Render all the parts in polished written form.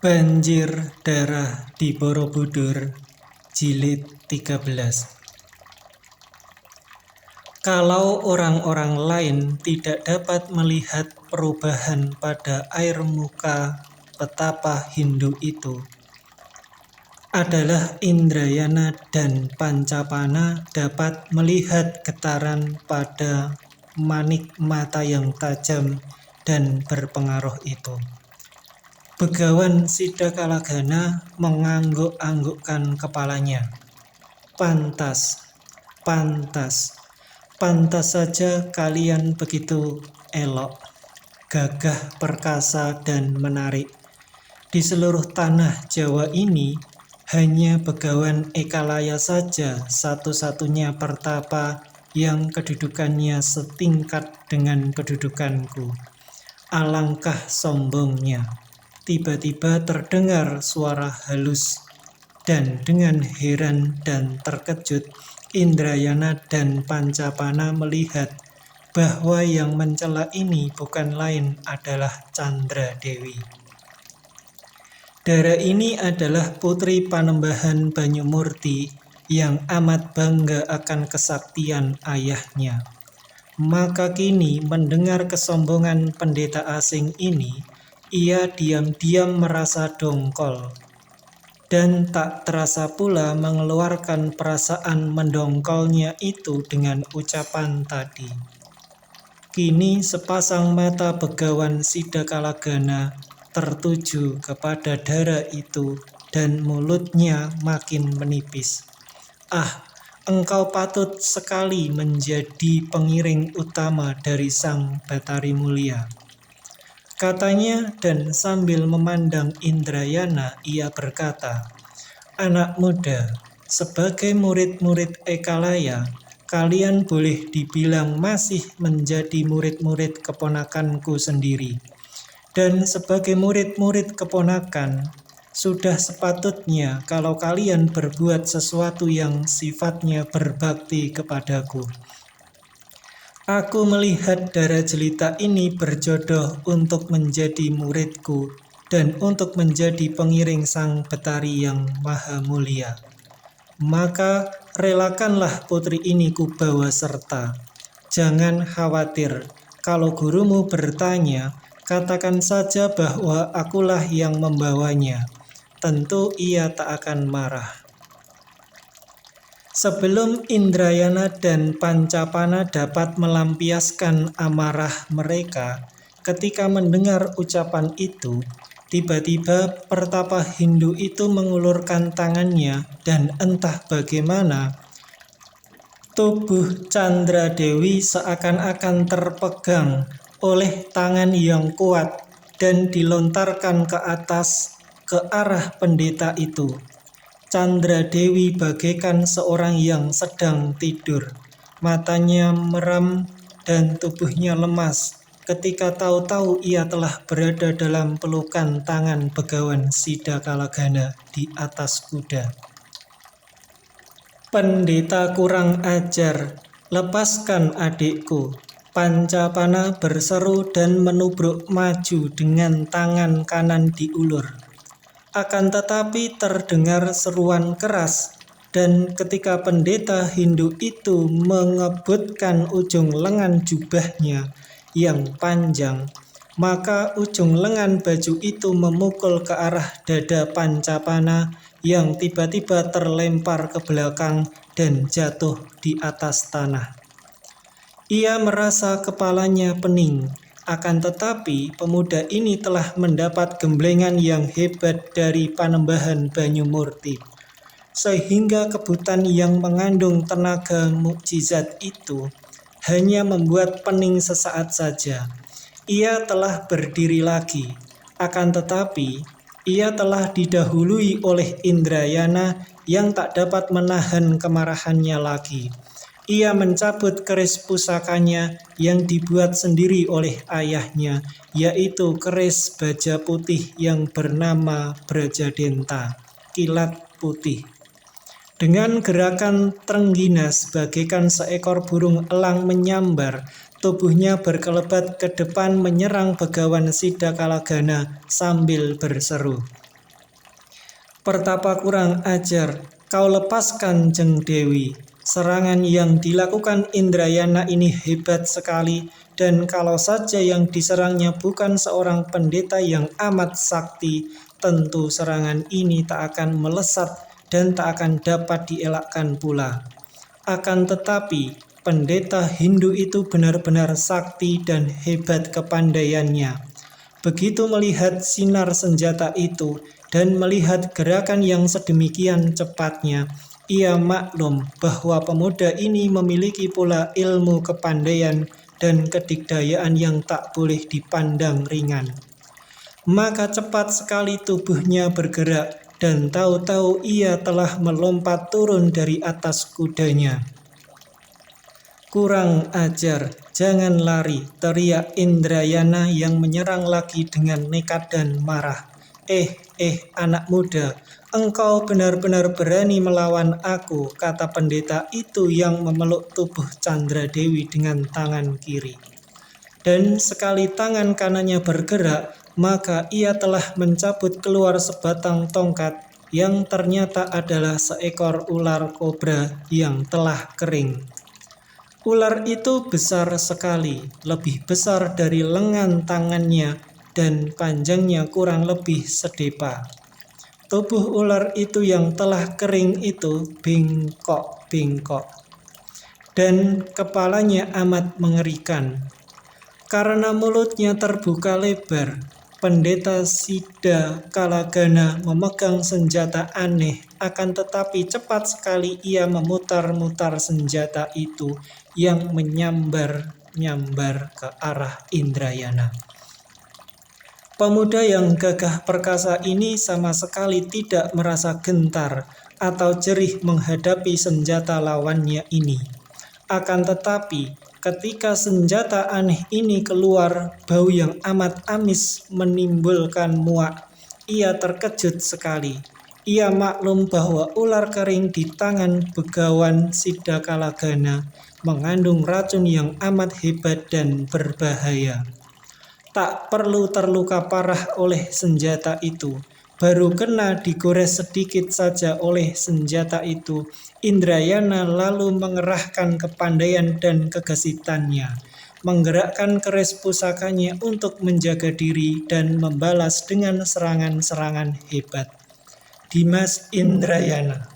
Banjir Darah di Borobudur, Jilid 13. Kalau orang-orang lain tidak dapat melihat perubahan pada air muka petapa Hindu itu, adalah Indrayana dan Pancapana dapat melihat getaran pada manik mata yang tajam dan berpengaruh itu. Begawan Sidakalagana mengangguk-anggukkan kepalanya. Pantas, pantas, pantas saja kalian begitu elok, gagah, perkasa, dan menarik. Di seluruh tanah Jawa ini, hanya Begawan Ekalaya saja satu-satunya pertapa yang kedudukannya setingkat dengan kedudukanku. Alangkah sombongnya. Tiba-tiba terdengar suara halus, dan dengan heran dan terkejut, Indrayana dan Pancapana melihat bahwa yang mencela ini bukan lain adalah Candra Dewi. Dara ini adalah putri Panembahan Banyumurti yang amat bangga akan kesaktian ayahnya. Maka kini mendengar kesombongan pendeta asing ini, ia diam-diam merasa dongkol, dan tak terasa pula mengeluarkan perasaan mendongkolnya itu dengan ucapan tadi. Kini sepasang mata Begawan Sidakalagana tertuju kepada Dara itu, dan mulutnya makin menipis. Ah, engkau patut sekali menjadi pengiring utama dari Sang Batari Mulia, katanya, dan sambil memandang Indrayana ia berkata, anak muda, sebagai murid-murid Ekalaya, kalian boleh dibilang masih menjadi murid-murid keponakanku sendiri. Dan sebagai murid-murid keponakan, sudah sepatutnya kalau kalian berbuat sesuatu yang sifatnya berbakti kepadaku. Aku melihat Dara jelita ini berjodoh untuk menjadi muridku dan untuk menjadi pengiring Sang Betari yang maha mulia. Maka relakanlah putri ini kubawa serta. Jangan khawatir, kalau gurumu bertanya, katakan saja bahwa akulah yang membawanya. Tentu ia tak akan marah. Sebelum Indrayana dan Pancapana dapat melampiaskan amarah mereka ketika mendengar ucapan itu, tiba-tiba pertapa Hindu itu mengulurkan tangannya, dan entah bagaimana tubuh Candra Dewi seakan-akan terpegang oleh tangan yang kuat dan dilontarkan ke atas ke arah pendeta itu. Candra Dewi bagaikan seorang yang sedang tidur. Matanya meram dan tubuhnya lemas ketika tahu-tahu ia telah berada dalam pelukan tangan Begawan Sidakalagana di atas kuda. Pendeta kurang ajar, lepaskan adikku. Pancapana berseru dan menubruk maju dengan tangan kanan diulur. Akan tetapi terdengar seruan keras, dan ketika pendeta Hindu itu mengebutkan ujung lengan jubahnya yang panjang, maka ujung lengan baju itu memukul ke arah dada Pancapana yang tiba-tiba terlempar ke belakang dan jatuh di atas tanah. Ia merasa kepalanya pening. Akan tetapi, pemuda ini telah mendapat gemblengan yang hebat dari Panembahan Banyumurti, sehingga kebutan yang mengandung tenaga mukjizat itu hanya membuat pening sesaat saja. Ia telah berdiri lagi, akan tetapi ia telah didahului oleh Indrayana yang tak dapat menahan kemarahannya lagi. Ia mencabut keris pusakanya yang dibuat sendiri oleh ayahnya, yaitu keris baja putih yang bernama Brajadenta, kilat putih. Dengan gerakan terengginas bagaikan seekor burung elang menyambar, tubuhnya berkelebat ke depan menyerang Begawan Sidakalagana sambil berseru, Pertapa kurang ajar, kau lepaskan Jeng Dewi. Serangan yang dilakukan Indrayana ini hebat sekali, dan kalau saja yang diserangnya bukan seorang pendeta yang amat sakti, tentu serangan ini tak akan melesat dan tak akan dapat dielakkan pula. Akan tetapi, pendeta Hindu itu benar-benar sakti dan hebat kepandaiannya. Begitu melihat sinar senjata itu dan melihat gerakan yang sedemikian cepatnya, ia maklum bahwa pemuda ini memiliki pula ilmu kepandaian dan kedikdayaan yang tak boleh dipandang ringan. Maka cepat sekali tubuhnya bergerak dan tahu-tahu ia telah melompat turun dari atas kudanya. Kurang ajar, jangan lari, teriak Indrayana yang menyerang lagi dengan nekat dan marah. Anak muda, engkau benar-benar berani melawan aku, kata pendeta itu yang memeluk tubuh Candradewi dengan tangan kiri. Dan sekali tangan kanannya bergerak, maka ia telah mencabut keluar sebatang tongkat yang ternyata adalah seekor ular kobra yang telah kering. Ular itu besar sekali, lebih besar dari lengan tangannya dan panjangnya kurang lebih sedepa. Tubuh ular itu yang telah kering itu bengkok-bengkok, dan kepalanya amat mengerikan. Karena mulutnya terbuka lebar, pendeta Sida Kalagana memegang senjata aneh, akan tetapi cepat sekali ia memutar-mutar senjata itu yang menyambar-nyambar ke arah Indrayana. Pemuda yang gagah perkasa ini sama sekali tidak merasa gentar atau jerih menghadapi senjata lawannya ini. Akan tetapi, ketika senjata aneh ini keluar, bau yang amat amis menimbulkan muak. Ia terkejut sekali. Ia maklum bahwa ular kering di tangan begawan Sida Kalagana mengandung racun yang amat hebat dan berbahaya. Tak perlu terluka parah oleh senjata itu. Baru kena digores sedikit saja oleh senjata itu, Indrayana lalu mengerahkan kepandaian dan kegesitannya, menggerakkan keris pusakanya untuk menjaga diri dan membalas dengan serangan-serangan hebat. Dimas Indrayana,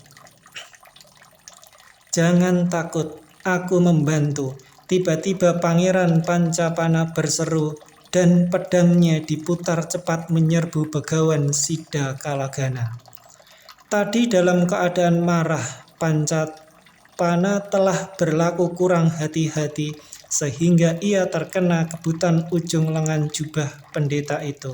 jangan takut, aku membantu. Tiba-tiba Pangeran Pancapana berseru, dan pedangnya diputar cepat menyerbu begawan Sida Kalagana. Tadi dalam keadaan marah, Pancapana telah berlaku kurang hati-hati sehingga ia terkena kebutan ujung lengan jubah pendeta itu.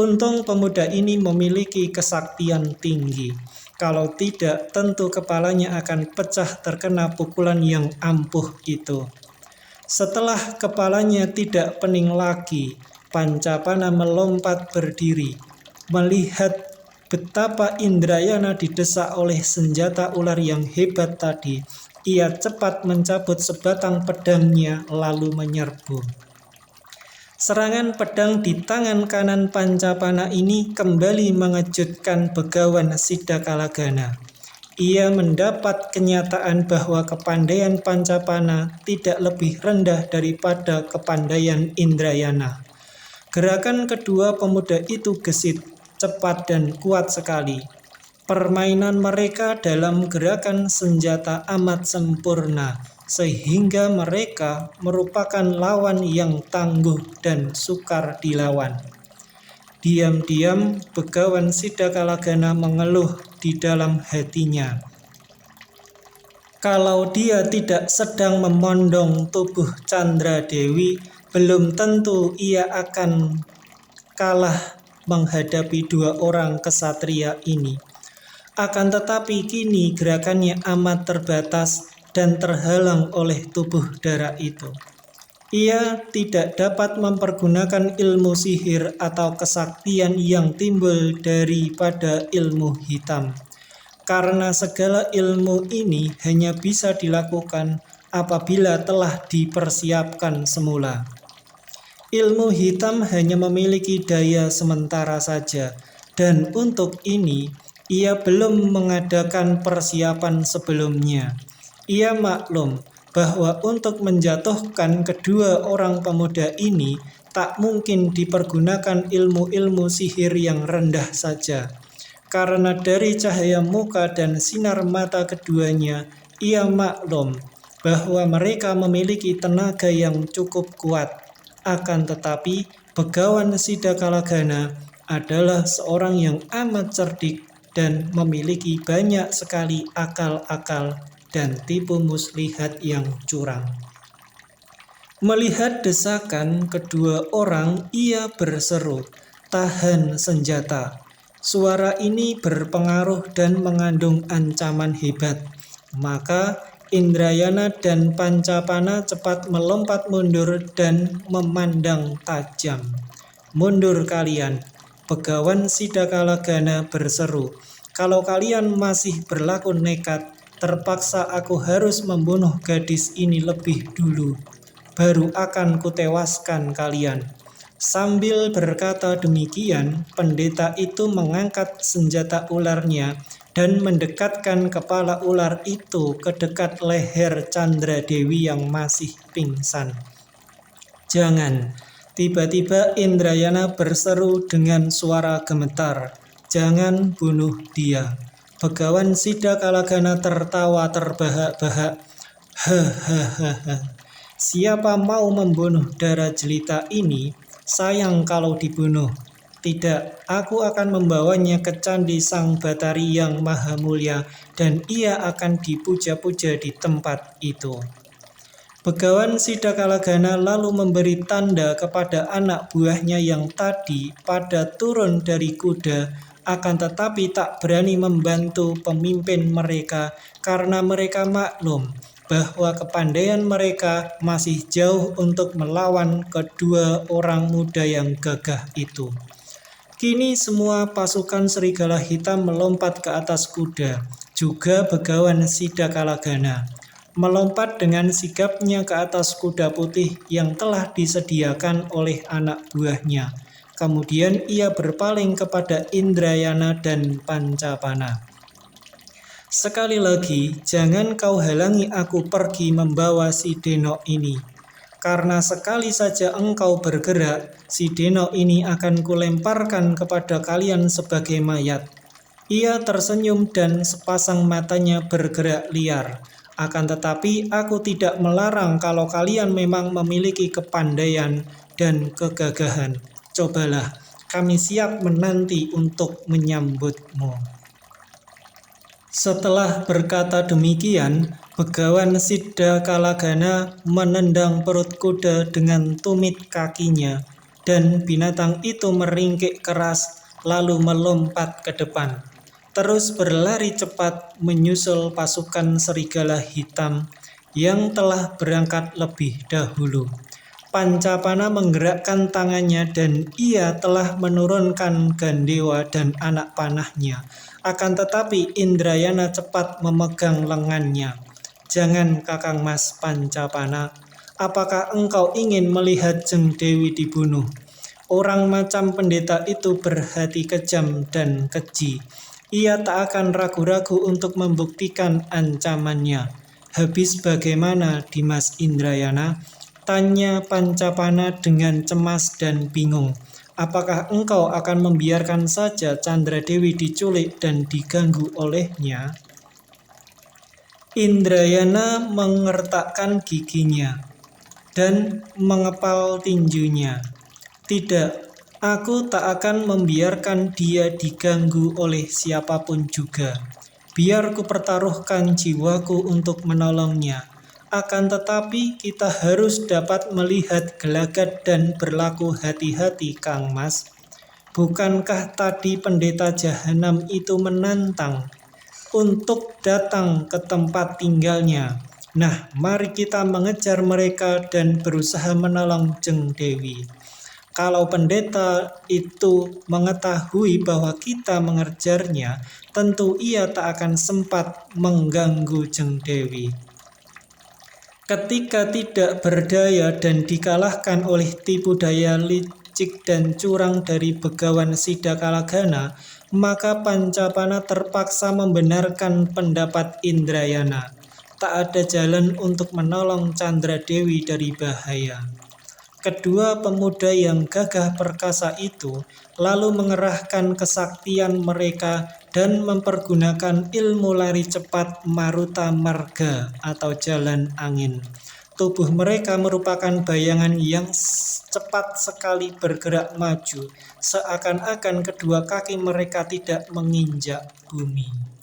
Untung pemuda ini memiliki kesaktian tinggi. Kalau tidak, tentu kepalanya akan pecah terkena pukulan yang ampuh itu. Setelah kepalanya tidak pening lagi, Pancapana melompat berdiri. Melihat betapa Indrayana didesak oleh senjata ular yang hebat tadi, ia cepat mencabut sebatang pedangnya lalu menyerbu. Serangan pedang di tangan kanan Pancapana ini kembali mengejutkan begawan Sida Kalagana. Ia mendapat kenyataan bahwa kepandaian Pancapana tidak lebih rendah daripada kepandaian Indrayana. Gerakan kedua pemuda itu gesit, cepat dan kuat sekali. Permainan mereka dalam gerakan senjata amat sempurna, sehingga mereka merupakan lawan yang tangguh dan sukar dilawan. Diam-diam begawan Sida Kalagana mengeluh di dalam hatinya. Kalau dia tidak sedang memondong tubuh Candradewi, belum tentu ia akan kalah menghadapi dua orang kesatria ini. Akan tetapi kini gerakannya amat terbatas dan terhalang oleh tubuh dara itu. Ia tidak dapat mempergunakan ilmu sihir atau kesaktian yang timbul daripada ilmu hitam. Karena segala ilmu ini hanya bisa dilakukan apabila telah dipersiapkan semula. Ilmu hitam hanya memiliki daya sementara saja, dan untuk ini Ia belum mengadakan persiapan sebelumnya. Ia maklum bahwa untuk menjatuhkan kedua orang pemuda ini tak mungkin dipergunakan ilmu-ilmu sihir yang rendah saja. Karena dari cahaya muka dan sinar mata keduanya, ia maklum bahwa mereka memiliki tenaga yang cukup kuat. Akan tetapi, Begawan Sidakalagana adalah seorang yang amat cerdik dan memiliki banyak sekali akal-akal dan tipu muslihat yang curang. Melihat desakan kedua orang, ia berseru, "Tahan senjata." Suara ini berpengaruh dan mengandung ancaman hebat. Maka Indrayana dan Pancapana cepat melompat mundur dan memandang tajam. "Mundur kalian!" Begawan Sidakalagana berseru. "Kalau kalian masih berlaku nekat, terpaksa aku harus membunuh gadis ini lebih dulu. Baru akan kutewaskan kalian." Sambil berkata demikian, pendeta itu mengangkat senjata ularnya dan mendekatkan kepala ular itu ke dekat leher Chandra Dewi yang masih pingsan. "Jangan!" Tiba-tiba Indrayana berseru dengan suara gemetar, "Jangan bunuh dia." Begawan Sidakalagana tertawa terbahak-bahak. "Hahaha. Siapa mau membunuh darah jelita ini? Sayang kalau dibunuh. Tidak, aku akan membawanya ke Candi Sang Batari yang Maha Mulia dan ia akan dipuja-puja di tempat itu." Begawan Sidakalagana lalu memberi tanda kepada anak buahnya yang tadi pada turun dari kuda, akan tetapi tak berani membantu pemimpin mereka karena mereka maklum bahwa kepandaian mereka masih jauh untuk melawan kedua orang muda yang gagah itu. Kini semua pasukan Serigala Hitam melompat ke atas kuda, juga Begawan Sidakalagana. Melompat dengan sigapnya ke atas kuda putih yang telah disediakan oleh anak buahnya. Kemudian ia berpaling kepada Indrayana dan Pancapana. "Sekali lagi, jangan kau halangi aku pergi membawa si Deno ini. Karena sekali saja engkau bergerak, si Deno ini akan kulemparkan kepada kalian sebagai mayat." Ia tersenyum dan sepasang matanya bergerak liar. "Akan tetapi aku tidak melarang kalau kalian memang memiliki kepandaian dan kegagahan. Cobalah, kami siap menanti untuk menyambutmu." Setelah berkata demikian, Begawan Sidakalagana menendang perut kuda dengan tumit kakinya, dan binatang itu meringkik keras lalu melompat ke depan, terus berlari cepat menyusul pasukan Serigala Hitam yang telah berangkat lebih dahulu. Pancapana menggerakkan tangannya dan ia telah menurunkan Gandewa dan anak panahnya. Akan tetapi Indrayana cepat memegang lengannya. "Jangan, Kakang Mas Pancapana. Apakah engkau ingin melihat Jeng Dewi dibunuh?" Orang macam pendeta itu berhati kejam dan keji. Ia tak akan ragu-ragu untuk membuktikan ancamannya. "Habis bagaimana, Dimas Indrayana?" tanya Pancapana dengan cemas dan bingung. "Apakah engkau akan membiarkan saja Chandra Dewi diculik dan diganggu olehnya?" Indrayana mengertakkan giginya dan mengepal tinjunya. "Tidak, aku tak akan membiarkan dia diganggu oleh siapapun juga. Biar kupertaruhkan jiwaku untuk menolongnya. Akan tetapi kita harus dapat melihat gelagat dan berlaku hati-hati, Kang Mas. Bukankah tadi pendeta jahanam itu menantang untuk datang ke tempat tinggalnya? Nah, mari kita mengejar mereka dan berusaha menolong Jeng Dewi. Kalau pendeta itu mengetahui bahwa kita mengejarnya, tentu ia tak akan sempat mengganggu Jeng Dewi." Ketika tidak berdaya dan dikalahkan oleh tipu daya licik dan curang dari Begawan Sidakalagana, Maka Pancapana terpaksa membenarkan pendapat Indrayana. Tak ada jalan untuk menolong Candradewi dari bahaya. Kedua pemuda yang gagah perkasa itu lalu mengerahkan kesaktian mereka dan mempergunakan ilmu lari cepat Maruta Marga atau jalan angin. Tubuh mereka merupakan bayangan yang cepat sekali bergerak maju, seakan-akan kedua kaki mereka tidak menginjak bumi.